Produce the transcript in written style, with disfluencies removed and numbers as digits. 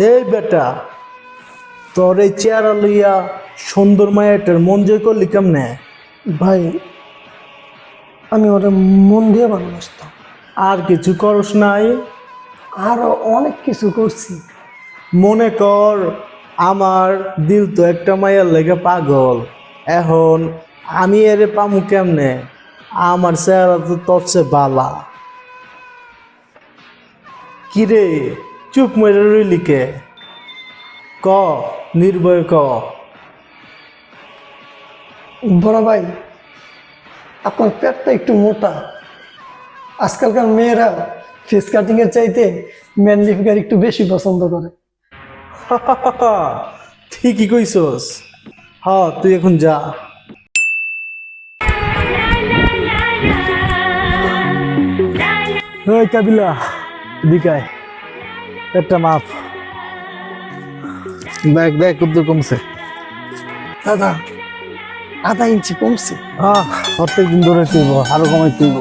এই বেটা, তোর এই চেহারা লইয়া সুন্দর মায়াটার মন জয় করলি কেমনে? ভাই আমি ওটা মন দিয়ে ভালোবাসতাম। আর কিছু করস নাই? আরো অনেক কিছু করছি। মনে কর, আমার দিল তো একটা মায়ের লেগে পাগল। এখন আমি এরে পামু কেমনে? আমার চেহারা তো তোর চেয়ে বালা। কিরে, চুপ মেরে রইলি কে? ক, নির্ভয় ক। বড় ভাই, আপনার পেটটা একটু মোটা। আজকালকার মেয়েরা ফেস কাটিং এর চাইতে ম্যানলি ফিগার একটু বেশি পছন্দ করে। ঠিকই কইছস। তুই এখন যা। ওই কাবিলা, দিকায় একটা মাপ। দেখ দেখ কত কমছে। দাদা, আধা ইঞ্চি কমছে। প্রত্যেক দিন ধরে তুইব, আরো কমাই তুইব।